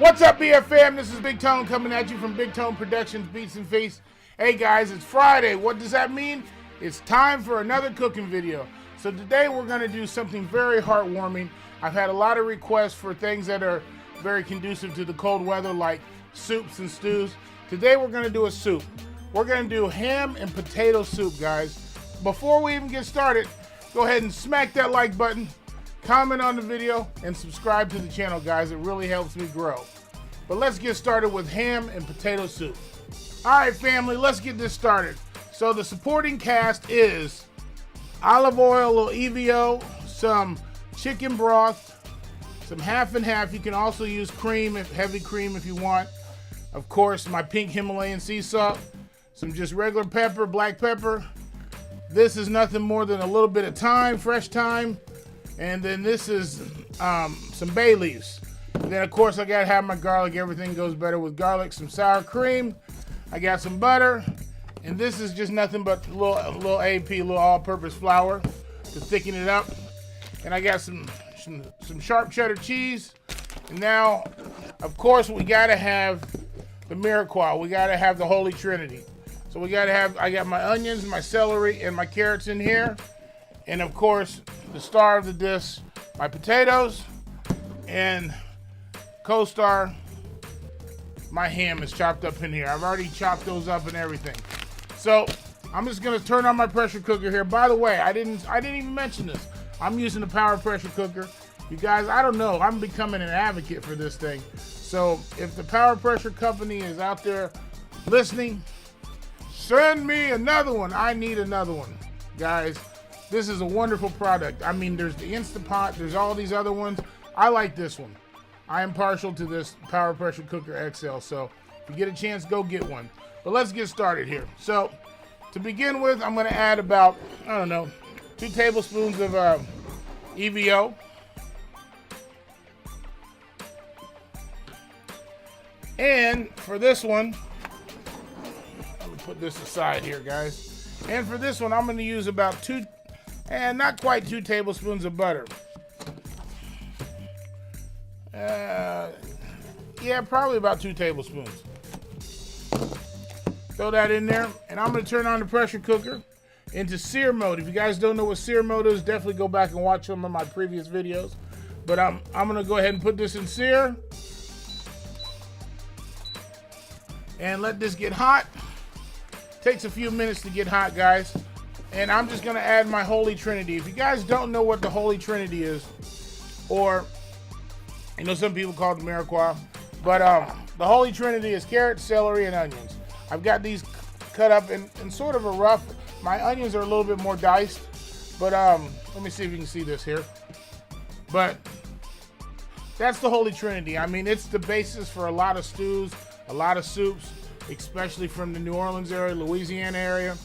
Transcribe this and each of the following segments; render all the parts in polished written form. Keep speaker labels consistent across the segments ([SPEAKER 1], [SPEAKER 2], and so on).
[SPEAKER 1] What's up, BFM? This is Big Tone coming at you from Big Tone Productions Beats and Feast. Hey guys, it's Friday. What does that mean? It's time for another cooking video. So today we're going to do something very heartwarming. I've had a lot of requests for things that are very conducive to the cold weather, like soups and stews. Today we're going to do a soup. We're going to do ham and potato soup, guys. Before we even get started, go ahead and smack that like button, comment on the video, and subscribe to the channel, guys. It really helps me grow. But let's get started with ham and potato soup. All right, family, let's get this started. So the supporting cast is olive oil, a little EVO, some chicken broth, some half and half. You can also use cream, heavy cream if you want. Of course, my pink Himalayan sea salt, some just regular pepper, black pepper. This is nothing more than a little bit of thyme, fresh thyme. And then this is some bay leaves. And then of course I gotta have my garlic. Everything goes better with garlic. Some sour cream. I got some butter. And this is just nothing but a little AP, a little all-purpose flour to thicken it up. And I got some sharp cheddar cheese. And now, of course, we gotta have the mirepoix. We gotta have the Holy Trinity. So we gotta have, I got my onions, my celery, and my carrots in here. And of course, the star of the dish, my potatoes, and co-star, my ham is chopped up in here. I've already chopped those up and everything. So I'm just gonna turn on my pressure cooker here. By the way, I didn't even mention this. I'm using the power pressure cooker. You guys, I don't know, I'm becoming an advocate for this thing. So if the power pressure company is out there listening, send me another one. I need another one, guys. This is a wonderful product. I mean, there's the Instapot, there's all these other ones. I like this one. I am partial to this Power Pressure Cooker XL, so if you get a chance, go get one. But let's get started here. So, to begin with, I'm gonna add about, I don't know, 2 tablespoons of EVO. And for this one, let me put this aside here, guys. And for this one, I'm gonna use about not quite 2 tablespoons of butter. Yeah, probably about 2 tablespoons. Throw that in there, and I'm gonna turn on the pressure cooker into sear mode. If you guys don't know what sear mode is, definitely go back and watch some of my previous videos. But I'm gonna go ahead and put this in sear. And let this get hot. Takes a few minutes to get hot, guys. And I'm just gonna add my Holy Trinity. If you guys don't know what the Holy Trinity is, or, you know, some people call it the mirepoix, but the Holy Trinity is carrots, celery, and onions. I've got these cut up in sort of a rough, my onions are a little bit more diced, but let me see if you can see this here. But that's the Holy Trinity. I mean, it's the basis for a lot of stews, a lot of soups, especially from the New Orleans area, Louisiana area.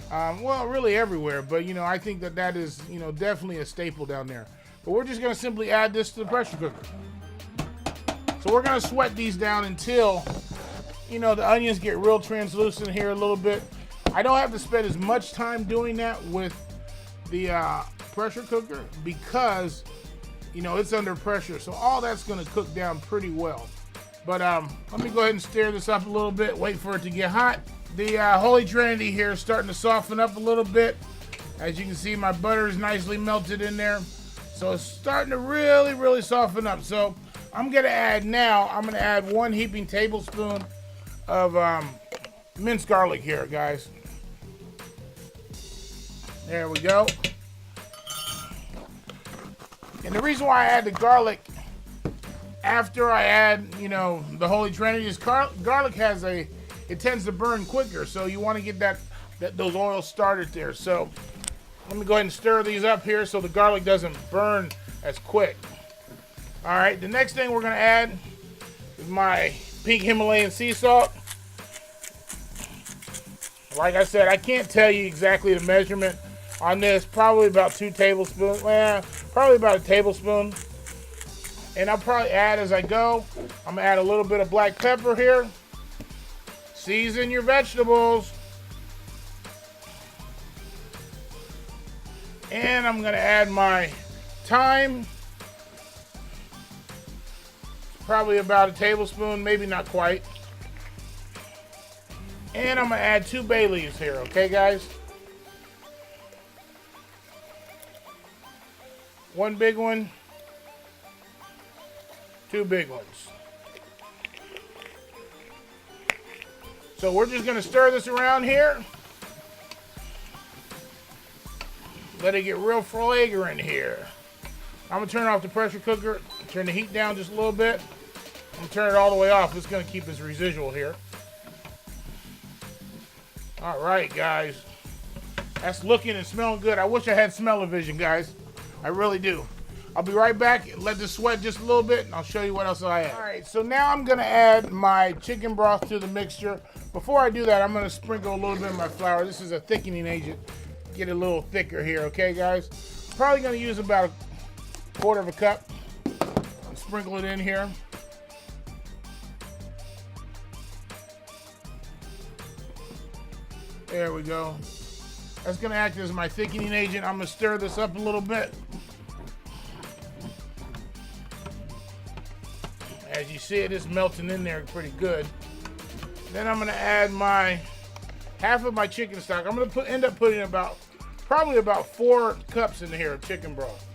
[SPEAKER 1] Well, really everywhere, but you know, I think that is, you know, definitely a staple down there. But we're just gonna simply add this to the pressure cooker. So we're gonna sweat these down until, you know, the onions get real translucent here a little bit. I don't have to spend as much time doing that with the pressure cooker because, you know, it's under pressure. So all that's gonna cook down pretty well. But let me go ahead and stir this up a little bit, wait for it to get hot. The Holy Trinity here is starting to soften up a little bit. As you can see, my butter is nicely melted in there. So it's starting to really, really soften up. So I'm gonna add 1 heaping tablespoon of minced garlic here, guys. There we go. And the reason why I add the garlic after I add, you know, the Holy Trinity is garlic has it tends to burn quicker, so you want to get those oils started there. So let me go ahead and stir these up here so the garlic doesn't burn as quick. All right, the next thing we're gonna add is my pink Himalayan sea salt. Like I said, I can't tell you exactly the measurement on this. Probably about 2 tablespoons. Well, probably about 1 tablespoon. And I'll probably add as I go. I'm gonna add a little bit of black pepper here. Season your vegetables. And I'm gonna add my thyme, probably about a tablespoon, maybe not quite. And I'm gonna add 2 bay leaves here, okay guys? 1 big one, 2 big ones. So we're just gonna stir this around here. Let it get real flagrant here. I'm gonna turn off the pressure cooker, turn the heat down just a little bit, and turn it all the way off. It's gonna keep this residual here. All right, guys. That's looking and smelling good. I wish I had smell-o-vision, guys. I really do. I'll be right back. Let this sweat just a little bit, and I'll show you what else I add. All right, so now I'm gonna add my chicken broth to the mixture. Before I do that, I'm gonna sprinkle a little bit of my flour. This is a thickening agent. Get it a little thicker here, okay, guys? Probably gonna use about 1/4 cup. Sprinkle it in here. There we go. That's gonna act as my thickening agent. I'm gonna stir this up a little bit. As you see, it is melting in there pretty good. Then I'm gonna add my half of my chicken stock. I'm gonna end up putting probably about 4 cups in here of chicken broth.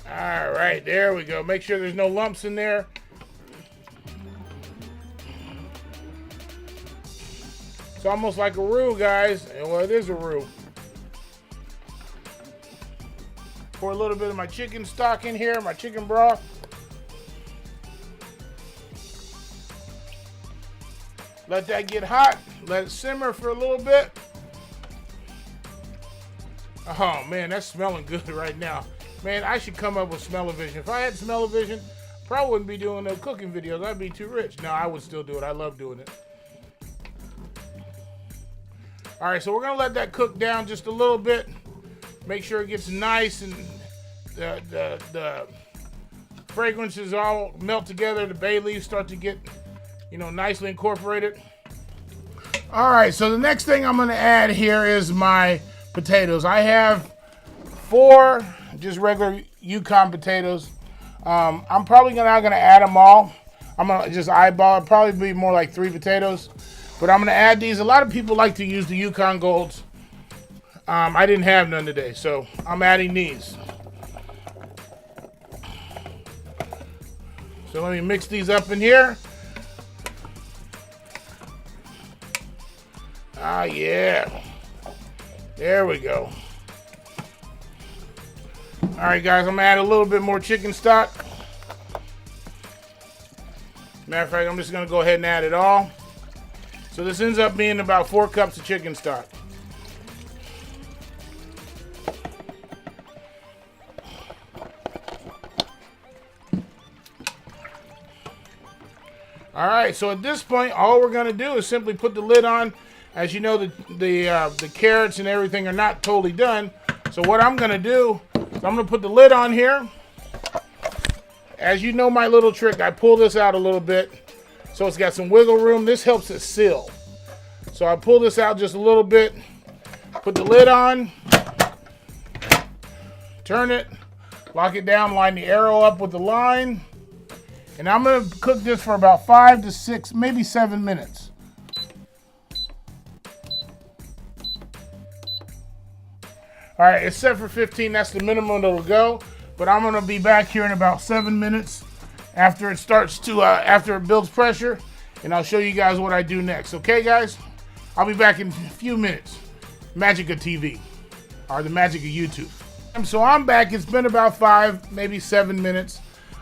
[SPEAKER 1] All right, there we go. Make sure there's no lumps in there. It's almost like a roux, guys. Well, it is a roux. Pour a little bit of my chicken stock in here, my chicken broth. Let that get hot. Let it simmer for a little bit. Oh man, that's smelling good right now. Man, I should come up with smell-o-vision. If I had smell-o-vision, probably wouldn't be doing no cooking videos. I'd be too rich. No, I would still do it. I love doing it. All right, so we're gonna let that cook down just a little bit. Make sure it gets nice and the fragrances all melt together. The bay leaves start to get, nicely incorporated. All right, so the next thing I'm gonna add here is my potatoes. I have 4 just regular Yukon potatoes. I'm probably not gonna add them all. I'm gonna just eyeball it. Probably be more like 3 potatoes. But I'm gonna add these. A lot of people like to use the Yukon Golds. I didn't have none today, so I'm adding these. So let me mix these up in here. Ah, yeah. There we go. All right, guys, I'm gonna add a little bit more chicken stock. Matter of fact, I'm just gonna go ahead and add it all. So this ends up being about 4 cups of chicken stock. All right, so at this point, all we're gonna do is simply put the lid on. As you know, the carrots and everything are not totally done. So what I'm gonna do is I'm gonna put the lid on here. As you know my little trick, I pull this out a little bit so it's got some wiggle room. This helps it seal. So I pull this out just a little bit, put the lid on, turn it, lock it down, line the arrow up with the line, and I'm gonna cook this for about 5 to 6, maybe 7 minutes. All right, it's set for 15. That's the minimum that'll go. But I'm gonna be back here in about 7 minutes after it starts to, after it builds pressure, and I'll show you guys what I do next. Okay, guys? I'll be back in a few minutes. Magic of TV, or the magic of YouTube. So I'm back. It's been about 5, maybe 7 minutes.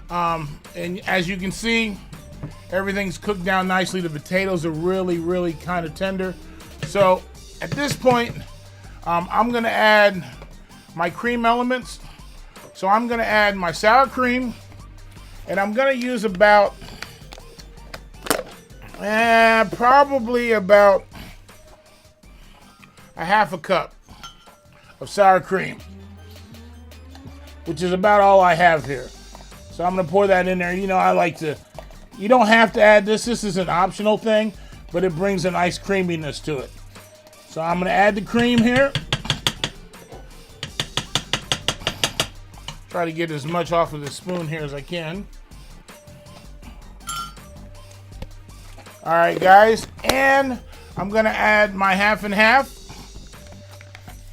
[SPEAKER 1] And as you can see, everything's cooked down nicely. The potatoes are really, really kind of tender. So at this point, I'm gonna add my cream elements. So I'm gonna add my sour cream, and I'm gonna use about, probably about a ½ cup of sour cream, which is about all I have here. So I'm gonna pour that in there. You know, I like to, you don't have to add this. This is an optional thing, but it brings a nice creaminess to it. So I'm gonna add the cream here. Try to get as much off of the spoon here as I can. All right, guys, and I'm gonna add my half and half.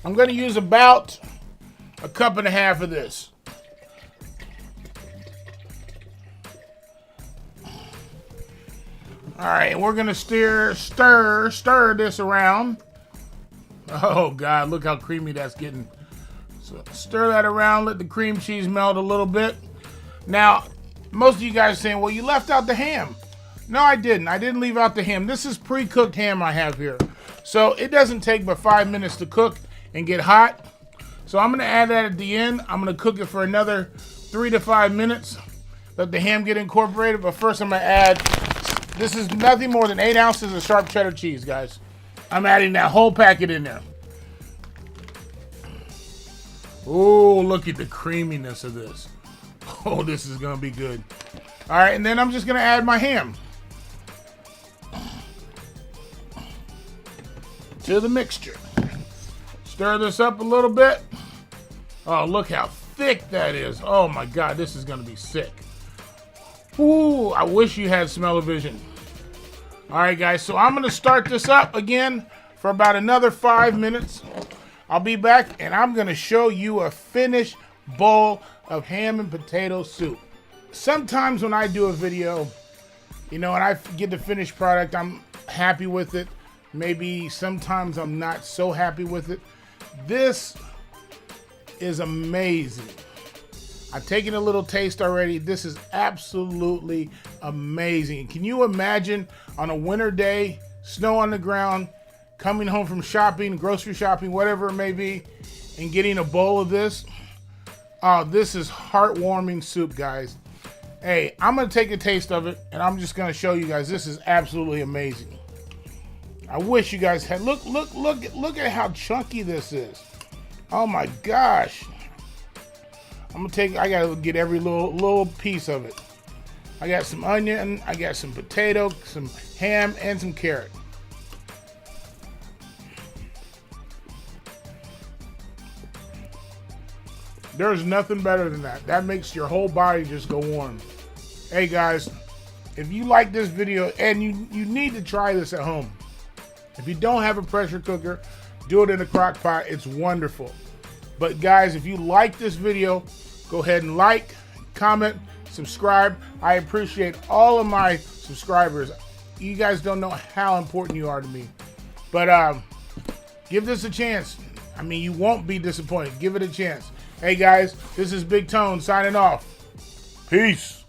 [SPEAKER 1] I'm gonna use about a cup and a half of this. All right, we're gonna stir this around. Oh God, look how creamy that's getting. So stir that around, let the cream cheese melt a little bit. Now, most of you guys are saying, well, you left out the ham. No, I didn't. I didn't leave out the ham. This is pre-cooked ham I have here. So it doesn't take but 5 minutes to cook and get hot. So I'm gonna add that at the end. I'm gonna cook it for another 3 to 5 minutes. Let the ham get incorporated. But first I'm gonna add, this is nothing more than 8 ounces of sharp cheddar cheese, guys. I'm adding that whole packet in there. Oh, look at the creaminess of this. Oh, this is gonna be good. All right, and then I'm just gonna add my ham to the mixture. Stir this up a little bit. Oh, look how thick that is. Oh my God, this is gonna be sick. Ooh, I wish you had smell-o-vision. All right, guys, so I'm gonna start this up again for about another 5 minutes. I'll be back and I'm gonna show you a finished bowl of ham and potato soup. Sometimes when I do a video, you know, and I get the finished product, I'm happy with it. Maybe sometimes I'm not so happy with it. This is amazing. I've taken a little taste already. This is absolutely amazing. Can you imagine on a winter day, snow on the ground, coming home from shopping, grocery shopping, whatever it may be, and getting a bowl of this? Oh, this is heartwarming soup, guys. Hey, I'm gonna take a taste of it, and I'm just gonna show you guys. This is absolutely amazing. I wish you guys had, look at how chunky this is. Oh my gosh. I gotta get every little piece of it. I got some onion, I got some potato, some ham, and some carrot. There's nothing better than that. That makes your whole body just go warm. Hey guys, if you like this video, and you need to try this at home. If you don't have a pressure cooker, do it in a crock pot. It's wonderful. But guys, if you like this video, go ahead and like, comment, subscribe. I appreciate all of my subscribers. You guys don't know how important you are to me. But give this a chance. I mean, you won't be disappointed. Give it a chance. Hey guys, this is Big Tone signing off. Peace.